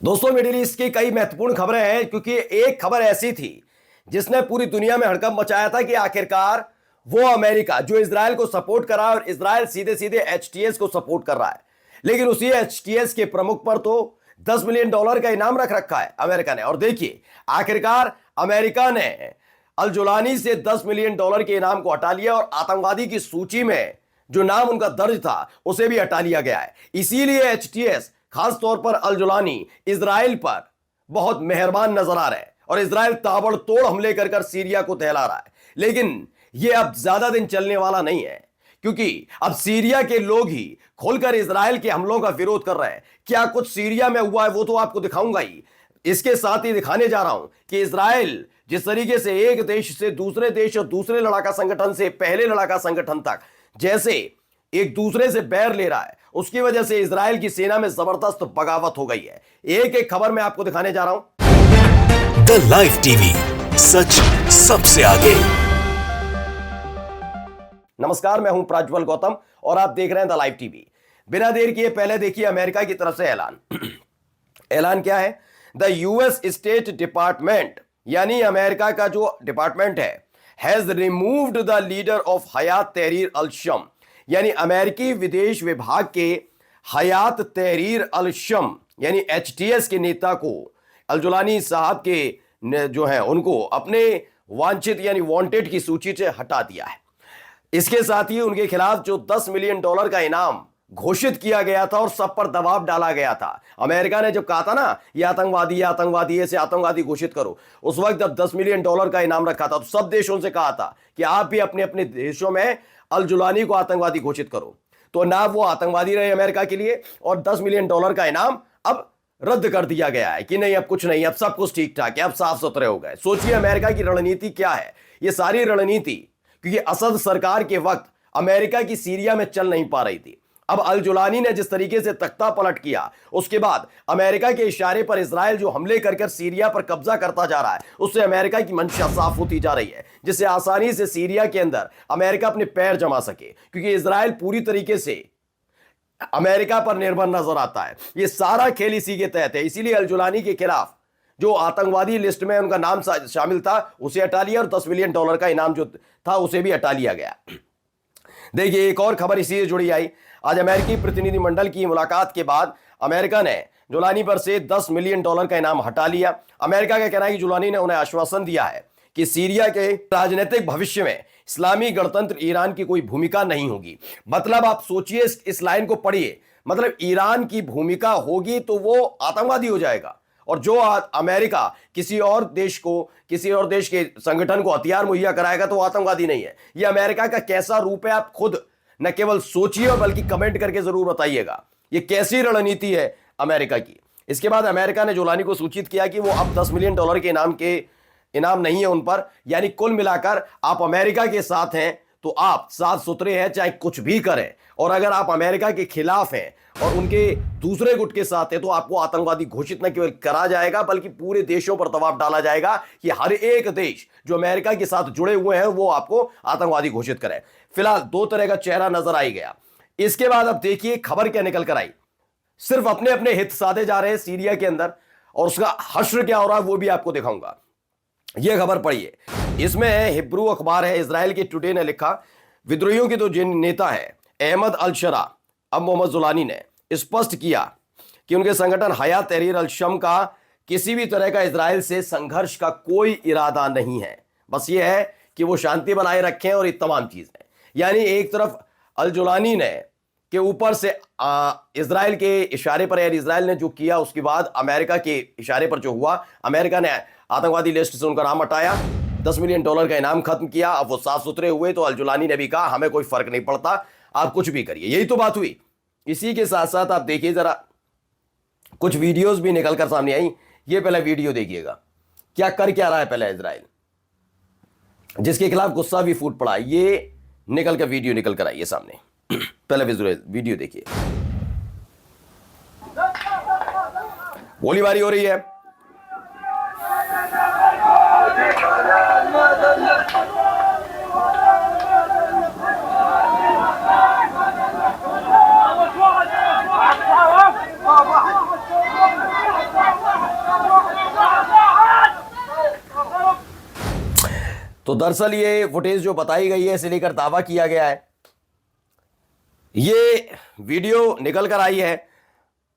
दोस्तों, middle east की कई महत्वपूर्ण खबरें हैं क्योंकि एक खबर ऐसी थी जिसने पूरी दुनिया में हड़कंप मचाया था कि आखिरकार वो अमेरिका जो इजराइल को सपोर्ट कर रहा है और इजराइल सीधे सीधे एचटीएस को सपोर्ट कर रहा है, लेकिन उसी एचटीएस के प्रमुख पर तो $10 मिलियन का इनाम रख रखा है अमेरिका ने। और देखिए, आखिरकार अमेरिका ने अल जुलानी से $10 मिलियन के इनाम को हटा लिया और आतंकवादी की सूची में जो नाम उनका दर्ज था उसे भी हटा लिया गया है। इसीलिए एचटीएस, खास तौर पर अल जुलानी, इजराइल पर बहुत मेहरबान नजर आ रहे हैं और इजराइल ताबड़तोड़ हमले कर कर सीरिया को दहला रहा है। लेकिन यह अब ज्यादा दिन चलने वाला नहीं है क्योंकि अब सीरिया के लोग ही खुलकर इजराइल के हमलों का विरोध कर रहे हैं। क्या कुछ सीरिया में हुआ है वो तो आपको दिखाऊंगा ही। इसके साथ ही दिखाने जा रहा हूं कि इजराइल जिस तरीके से एक देश से दूसरे देश और दूसरे लड़ाका संगठन से पहले लड़ाका संगठन तक जैसे एक दूसरे से बैर ले रहा है, उसकी वजह से इजराइल की सेना में जबरदस्त बगावत हो गई है। एक एक खबर मैं आपको दिखाने जा रहा हूं। द लाइव टीवी, सच सबसे आगे। नमस्कार, मैं हूं प्रज्वल गौतम और आप देख रहे हैं द लाइव टीवी। बिना देर किए पहले देखिए अमेरिका की तरफ से ऐलान। ऐलान क्या है? द यूएस स्टेट डिपार्टमेंट, यानी अमेरिका का जो डिपार्टमेंट है, has removed the leader of Hayat Tahrir al शम, यानी अमेरिकी विदेश विभाग के हयात तहरीर अल शम यानी एचटीएस के नेता को, अल जुलानी साहब के जो है उनको अपने वांछित यानी वांटेड की सूची से हटा दिया है। इसके साथ ही उनके खिलाफ जो $10 मिलियन का इनाम घोषित किया गया था और सब पर दबाव डाला गया था। अमेरिका ने जब कहा था ना, ये आतंकवादी ऐसे आतंकवादी घोषित करो, उस वक्त जब $10 मिलियन का इनाम रखा था तो सब देशों से कहा था कि आप भी अपने अपने देशों में अल जुलानी को आतंकवादी घोषित करो। तो ना वो आतंकवादी रहे अमेरिका के लिए, और $10 मिलियन का इनाम अब रद्द कर दिया गया है कि नहीं, अब कुछ नहीं, अब सब कुछ ठीक ठाक है, अब साफ सुथरे हो गए। सोचिए अमेरिका की रणनीति क्या है। ये सारी रणनीति क्योंकि असद सरकार के वक्त अमेरिका की सीरिया में चल नहीं पा रही थी। अब अल जुलानी ने जिस तरीके से तख्ता पलट किया, उसके बाद अमेरिका के इशारे पर इजराइल जो हमले कर कर सीरिया पर कब्जा करता जा रहा है, उससे अमेरिका की मंशा साफ होती जा रही है, जिससे आसानी से सीरिया के अंदर अमेरिका अपने पैर जमा सके, क्योंकि इजराइल पूरी तरीके से अमेरिका पर निर्भर नजर आता है। ये सारा खेल इसी के तहत है। इसीलिए अल जुलानी के खिलाफ जो आतंकवादी लिस्ट में उनका नाम शामिल था उसे हटा लिया और $10 मिलियन का इनाम जो था उसे भी हटा लिया गया। देखिए, एक और खबर इसी से जुड़ी आई। आज अमेरिकी प्रतिनिधिमंडल की मुलाकात के बाद अमेरिका ने जुलानी पर से $10 मिलियन का इनाम हटा लिया। अमेरिका का कहना है कि जुलानी ने उन्हें आश्वासन दिया है कि सीरिया के राजनीतिक भविष्य में इस्लामी गणतंत्र ईरान की कोई भूमिका नहीं होगी। मतलब आप सोचिए, इस लाइन को पढ़िए, मतलब ईरान की भूमिका होगी तो वो आतंकवादी हो जाएगा, और जो अमेरिका किसी और देश के संगठन को हथियार मुहैया कराएगा तो वो आतंकवादी नहीं है। ये अमेरिका का कैसा रूप है, आप खुद न केवल सोचिए बल्कि कमेंट करके जरूर बताइएगा ये कैसी रणनीति है अमेरिका की। इसके बाद अमेरिका ने जुलानी को सूचित किया कि वो अब $10 मिलियन के इनाम नहीं है उन पर, यानी कुल मिलाकर आप अमेरिका के साथ हैं तो आप साफ सुथरे हैं, चाहे कुछ भी करें, और अगर आप अमेरिका के खिलाफ हैं और उनके दूसरे गुट के साथ है तो आपको आतंकवादी घोषित न केवल करा जाएगा बल्कि पूरे देशों पर दबाव डाला जाएगा कि हर एक देश जो अमेरिका के साथ जुड़े हुए हैं वो आपको आतंकवादी घोषित करे। फिलहाल दो तरह का चेहरा नजर आई गया। इसके बाद अब देखिए खबर क्या निकल कर आई। सिर्फ अपने अपने हित साधे जा रहे हैं सीरिया के अंदर, और उसका हश्र क्या हो रहा है वो भी आपको दिखाऊंगा। यह खबर पढ़िए, इसमें हिब्रू अखबार है इजराइल के टुडे ने लिखा, विद्रोहियों के जो नेता है अहमद अल शरा, अब मोहम्मद जुलानी ने स्पष्ट किया कि उनके संगठन हयात तहरीर अल शम का किसी भी तरह का इजराइल से संघर्ष का कोई इरादा नहीं है। बस ये है कि वो शांति बनाए रखें और ये तमाम चीजें। यानी एक तरफ अल जुलानी ने के ऊपर से इजराइल के इशारे पर, यानी इजराइल ने जो किया उसके बाद अमेरिका के इशारे पर जो हुआ, अमेरिका ने आतंकवादी लिस्ट से उनका नाम हटाया, $10 मिलियन का इनाम खत्म किया। अब वो साफ सुथरे हुए तो अल जुलानी ने भी कहा हमें कोई फर्क नहीं पड़ता, आप कुछ भी करिए। यही तो बात हुई। इसी के साथ साथ आप देखिए जरा, कुछ वीडियोस भी निकल कर सामने आई। ये पहले वीडियो देखिएगा क्या रहा है पहले इजराइल, जिसके खिलाफ गुस्सा भी फूट पड़ा। ये निकल कर वीडियो निकल कर आई है सामने। पहले वीडियो देखिए। गोलीबारी हो रही है। तो दरअसल ये फुटेज जो बताई गई है इसे लेकर दावा किया गया है। ये वीडियो निकल कर आई है,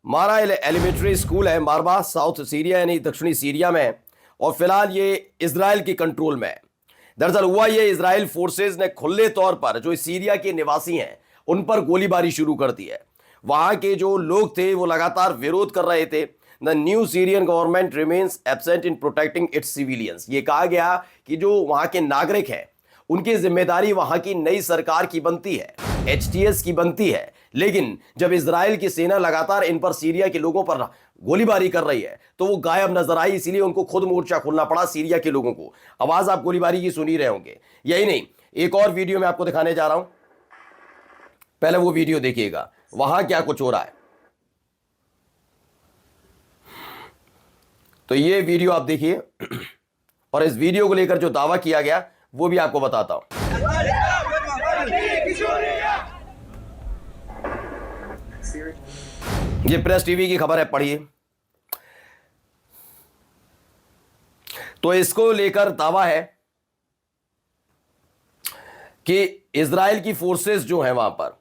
मारा एलिमेंट्री स्कूल है, मारबा, साउथ सीरिया यानी दक्षिणी सीरिया में, और फिलहाल ये इजराइल की कंट्रोल में है। दरअसल हुआ ये, इजराइल फोर्सेज ने खुले तौर पर जो सीरिया के निवासी हैं उन पर गोलीबारी शुरू कर दी है। वहां के जो लोग थे वो लगातार विरोध कर रहे थे। The new Syrian government remains absent in protecting it's civilians. ये कहा गया कि जो वहां के नागरिक हैं उनकी जिम्मेदारी वहां की नई सरकार की बनती है, एचटीएस की बनती है। लेकिन जब इजराइल की सेना लगातार इन पर, सीरिया के लोगों पर गोलीबारी कर रही है तो वो गायब नजर आई, इसीलिए उनको खुद मोर्चा खोलना पड़ा सीरिया के लोगों को। आवाज आप गोलीबारी की सुन ही रहे होंगे। यही नहीं, एक और वीडियो मैं आपको दिखाने जा रहा हूं, पहले वो वीडियो देखिएगा वहां क्या कुछ हो रहा है। तो ये वीडियो आप देखिए और इस वीडियो को लेकर जो दावा किया गया वो भी आपको बताता हूं। ये प्रेस टीवी की खबर है, पढ़िए। तो इसको लेकर दावा है कि इजराइल की फोर्सेस जो है वहां पर,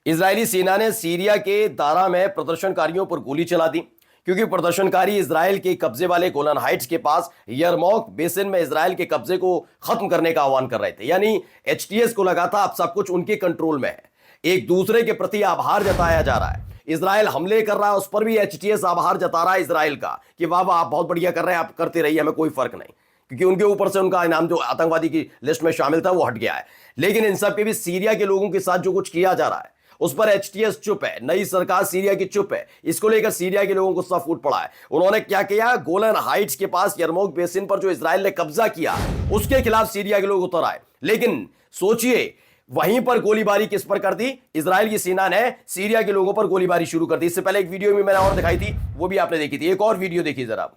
इजरायली सेना ने सीरिया के दारा में प्रदर्शनकारियों पर गोली चला दी, क्योंकि प्रदर्शनकारी इजराइल के कब्जे वाले गोलन हाइट्स के पास यरमौक बेसिन में इजराइल के कब्जे को खत्म करने का आह्वान कर रहे थे। यानी एचटीएस को लगा था अब सब कुछ उनके कंट्रोल में है। एक दूसरे के प्रति आभार जताया जा रहा है। इजराइल हमले कर रहा है, उस पर भी एचटीएस आभार जता रहा है इजराइल का कि वाह वाह आप बहुत बढ़िया कर रहे हैं, आप करते रहिए, हमें कोई फर्क नहीं, क्योंकि उनके ऊपर से उनका इनाम जो आतंकवादी की लिस्ट में शामिल था वो हट गया है। लेकिन इन सब के भी सीरिया के लोगों के साथ जो कुछ किया जा रहा है उस पर एचटीएस चुप है, नई सरकार सीरिया की चुप है। इसको लेकर सीरिया के लोगों को गुस्सा फूट पड़ा है। उन्होंने क्या किया, गोलन हाइट्स के पास यरमौक बेसिन पर जो इजराइल ने कब्जा किया उसके खिलाफ सीरिया के लोग उतर आए। लेकिन सोचिए, वहीं पर गोलीबारी किस पर कर दी, इजराइल की सेना ने सीरिया के लोगों पर गोलीबारी शुरू कर दी। इससे पहले एक वीडियो में मैंने और दिखाई थी, वो भी आपने देखी थी। एक और वीडियो देखिए जरा,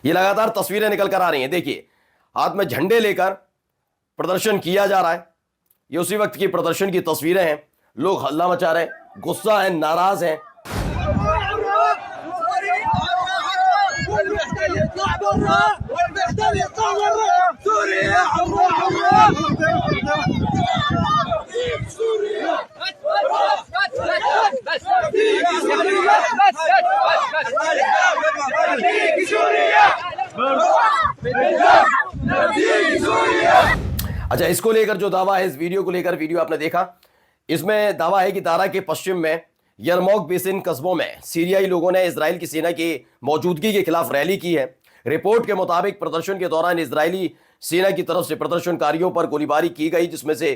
ये लगातार तस्वीरें निकल कर आ रही हैं। देखिए, हाथ में झंडे लेकर प्रदर्शन किया जा रहा है। ये उसी वक्त की प्रदर्शन की तस्वीरें हैं। लोग हल्ला मचा रहे हैं, गुस्सा है, नाराज हैं। अच्छा, इसको लेकर जो दावा है, इस वीडियो को लेकर, वीडियो आपने देखा, इसमें दावा है कि दारा के पश्चिम में यरमौक बेसिन कस्बों में सीरियाई लोगों ने इजराइल की सेना की मौजूदगी के खिलाफ रैली की है। रिपोर्ट के मुताबिक प्रदर्शन के दौरान इजरायली सेना की तरफ से प्रदर्शनकारियों पर गोलीबारी की गई, जिसमें से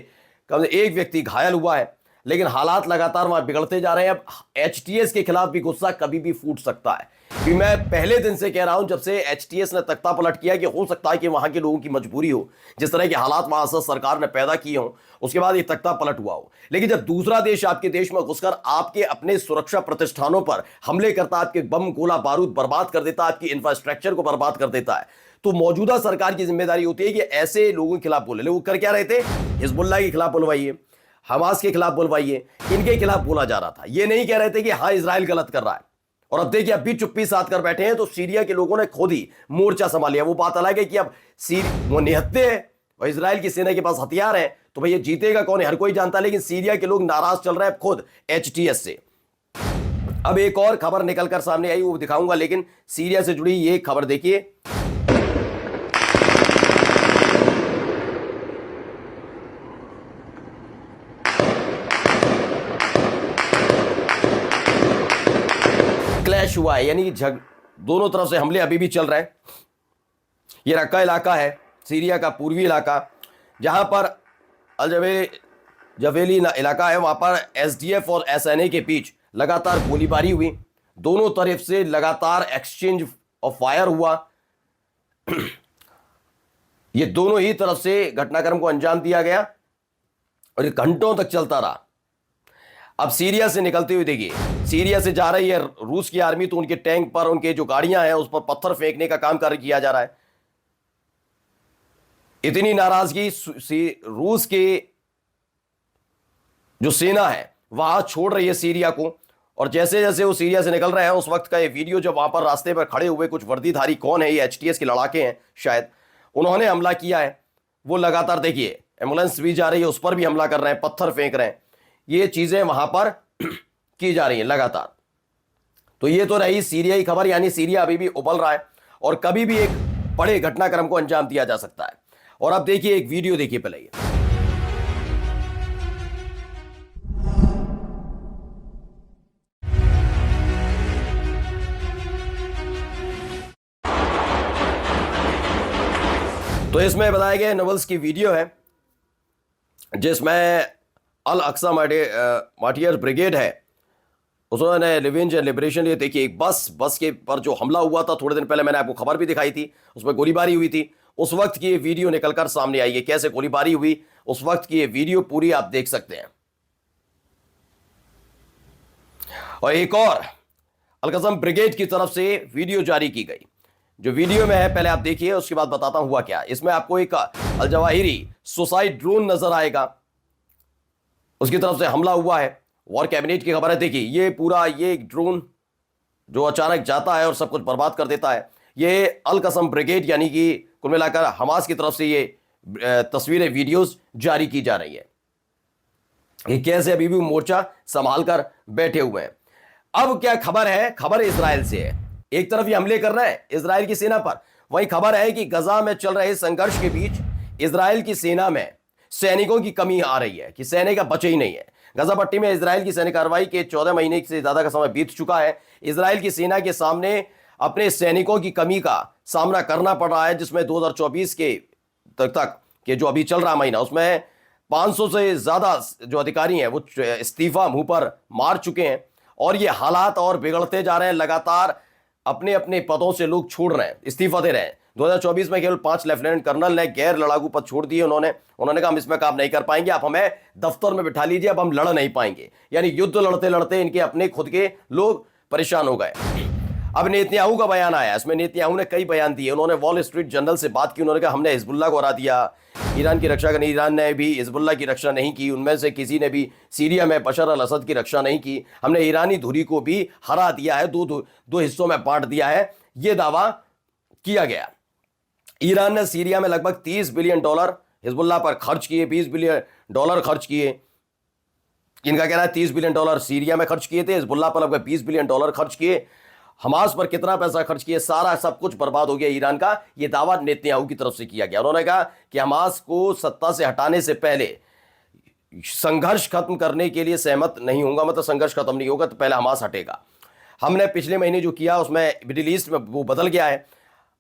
कम से एक व्यक्ति घायल हुआ है। लेकिन हालात लगातार वहां बिगड़ते जा रहे हैं। अब एचटीएस के खिलाफ भी गुस्सा कभी भी फूट सकता है। कि मैं पहले दिन से कह रहा हूं, जब से एचटीएस ने तख्ता पलट किया, कि हो सकता है कि वहां के लोगों की मजबूरी हो, जिस तरह के हालात वहां से सरकार ने पैदा किए हों, उसके बाद ये तख्ता पलट हुआ हो। लेकिन जब दूसरा देश आपके देश में घुसकर आपके अपने सुरक्षा प्रतिष्ठानों पर हमले करता, आपके बम गोला बारूद बर्बाद कर देता, आपकी इंफ्रास्ट्रक्चर को बर्बाद कर देता है, तो मौजूदा सरकार की जिम्मेदारी होती है कि ऐसे लोगों के खिलाफ बोले। वो कर क्या रहे थे, हिजबुल्लाह के खिलाफ बुलवाइए, हमास के खिलाफ बुलवाइए, इनके खिलाफ बोला जा रहा था। ये नहीं कह रहे थे कि हाँ इजराइल गलत कर रहा है। और अब देखिए, अब भी चुप्पी साध कर बैठे हैं, तो सीरिया के लोगों ने खुद ही मोर्चा संभाल लिया। वो बात अलग है कि अब वो निहत्ते हैं और इजराइल की सेना के पास हथियार है, तो भैया जीतेगा कौन है हर कोई जानता है। लेकिन सीरिया के लोग नाराज चल रहे हैं खुद एचटीएस से। अब एक और खबर निकलकर सामने आई, वो दिखाऊंगा, लेकिन सीरिया से जुड़ी ये खबर देखिए। क्लैश हुआ है, यानी दोनों तरफ से हमले अभी भी चल रहे हैं। ये रक्का इलाका है, सीरिया का पूर्वी इलाका, जहां पर जवेली इलाका है। वहां पर एसडीएफ और एसएनए के बीच लगातार गोलीबारी हुई। दोनों तरफ से लगातार एक्सचेंज ऑफ फायर हुआ। ये दोनों ही तरफ से घटनाक्रम को अंजाम दिया गया और ये घंटों तक चलता रहा। अब सीरिया से निकलते हुए देखिए, सीरिया से जा रही है रूस की आर्मी, तो उनके टैंक पर, उनके जो गाड़ियां हैं उस पर पत्थर फेंकने का काम किया जा रहा है। इतनी नाराजगी रूस के जो सेना है वहां छोड़ रही है सीरिया को। और जैसे जैसे वो सीरिया से निकल रहे हैं, उस वक्त का ये वीडियो, जब वहां पर रास्ते पर खड़े हुए कुछ वर्दीधारी, कौन है ये, एचटीएस के लड़ाके हैं शायद, उन्होंने हमला किया है, वो लगातार देखिए एम्बुलेंस भी जा रही है, उस पर भी हमला कर रहे हैं, पत्थर फेंक रहे हैं, ये चीजें वहां पर की जा रही हैं लगातार। तो ये तो रही सीरिया की खबर, यानी सीरिया अभी भी उबल रहा है और कभी भी एक बड़े घटनाक्रम को अंजाम दिया जा सकता है। और अब देखिए एक वीडियो देखिए पहले ये। तो इसमें बताया गया नवल्स की वीडियो है जिसमें अल अक्सा मार्टियर्स ब्रिगेड है, उसने रिवेंज एंड लिबरेशन लिए। देखिए एक बस के पर जो हमला हुआ था थोड़े दिन पहले, मैंने आपको खबर भी दिखाई थी, उसमें गोलीबारी हुई थी, उस वक्त की ये वीडियो निकलकर सामने आई है, कैसे गोलीबारी हुई उस वक्त की ये वीडियो पूरी आप देख सकते हैं। और एक और अलकसम ब्रिगेड की तरफ से वीडियो जारी की गई, जो वीडियो में है पहले आप देखिए, उसके बाद बताता हूं हुआ क्या। इसमें आपको एक अल जवाहिरी सुसाइड ड्रोन नजर आएगा, उसकी तरफ से हमला हुआ है, वॉर कैबिनेट की खबर है। देखिए ये पूरा ये ड्रोन जो अचानक जाता है और सब कुछ बर्बाद कर देता है, ये अल कसम ब्रिगेड यानी कि कुल मिलाकर हमास की तरफ से ये तस्वीरें वीडियोस जारी की जा रही है कि कैसे अभी भी मोर्चा संभाल कर बैठे हुए हैं। अब क्या खबर है, खबर इजराइल से है। एक तरफ ये हमले कर रहे हैं इजराइल की सेना पर, वही खबर है कि गजा में चल रहे संघर्ष के बीच इजराइल की सेना में सैनिकों की कमी आ रही है, कि सैनिक बचे ही नहीं है। गजा पट्टी में इजराइल की सैनिक कार्रवाई के 14 महीने से ज्यादा का समय बीत चुका है। इजराइल की सेना के सामने अपने सैनिकों की कमी का सामना करना पड़ रहा है, जिसमें 2024 के तक के जो अभी चल रहा महीना, उसमें 500 से ज्यादा जो अधिकारी हैं वो इस्तीफा मुंह पर मार चुके हैं। और ये हालात और बिगड़ते जा रहे हैं, लगातार अपने अपने पदों से लोग छोड़ रहे हैं, इस्तीफा दे रहे हैं। 2024 में केवल 5 लेफ्टिनेंट कर्नल ने गैर लड़ाकू पद छोड़ दिए। उन्होंने कहा हम इसमें काम नहीं कर पाएंगे, आप हमें दफ्तर में बिठा लीजिए, अब हम लड़ नहीं पाएंगे। यानी युद्ध लड़ते लड़ते इनके अपने खुद के लोग परेशान हो गए। अब नेतन्याहू का बयान आया, इसमें नेतन्याहू ने कई बयान दिए। उन्होंने वॉल स्ट्रीट जर्नल से बात की, उन्होंने कहा हमने हिजबुल्लाह को हरा दिया, ईरान की रक्षा करनी, ईरान ने भी हिजबुल्लाह की रक्षा नहीं की, उनमें से किसी ने भी सीरिया में बशर अल असद की रक्षा नहीं की, हमने ईरानी धुरी को भी हरा दिया है, दो हिस्सों में बांट दिया है, यह दावा किया गया। ईरान ने सीरिया में लगभग $30 बिलियन हिजबुल्लाह पर खर्च किए, $20 बिलियन खर्च किए। इनका कहना है $30 बिलियन सीरिया में खर्च किए थे, हिजबुल्लाह पर लगभग $20 बिलियन खर्च किए। हमास पर कितना पैसा खर्च किए, सारा सब कुछ बर्बाद हो गया ईरान का, यह दावा नेतन्याहू की तरफ से किया गया। उन्होंने कहा कि हमास को सत्ता से हटाने से पहले संघर्ष खत्म करने के लिए सहमत नहीं होगा, मतलब संघर्ष खत्म नहीं होगा तो पहले हमास हटेगा। हमने पिछले महीने जो किया उसमें मिडिल ईस्ट में वो बदल गया है।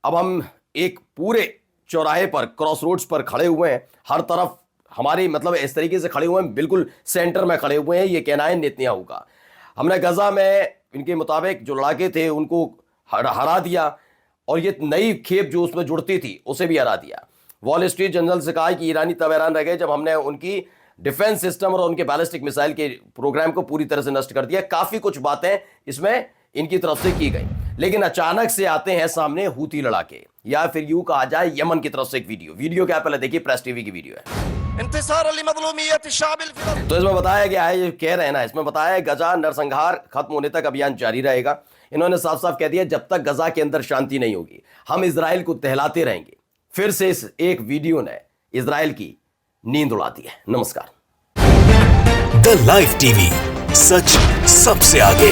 अब हम एक पूरे चौराहे पर, क्रॉस रोड्स पर खड़े हुए हैं, हर तरफ हमारी मतलब इस तरीके से खड़े हुए हैं, बिल्कुल सेंटर में खड़े हुए हैं, ये कहना है नेतन्याहू का। हमने गजा में इनके मुताबिक जो लड़ाके थे उनको हरा दिया और ये नई खेप जो उसमें जुड़ती थी उसे भी हरा दिया। वॉल स्ट्रीट जर्नल से कहा कि ईरानी तब हैरान रह गए जब हमने उनकी डिफेंस सिस्टम और उनके बैलिस्टिक मिसाइल के प्रोग्राम को पूरी तरह से नष्ट कर दिया। काफी कुछ बातें इसमें इनकी तरफ से की गई, लेकिन अचानक से आते हैं सामने हूती लड़ाके, या फिर यूं कहा जाए यमन की तरफ से एक वीडियो क्या पहले देखिए, प्रेस टीवी की वीडियो है। तो इसमें बताया गया है, ये कह रहे हैं ना, इसमें बताया है गजा नरसंहार खत्म होने तक अभियान जारी रहेगा। इन्होंने साफ साफ कह दिया जब तक गजा के अंदर शांति नहीं होगी हम इजराइल को टहलाते रहेंगे। फिर से इस एक वीडियो ने इजराइल की नींद उड़ा दी है। नमस्कार। द लाइव टीवी, सच सबसे आगे।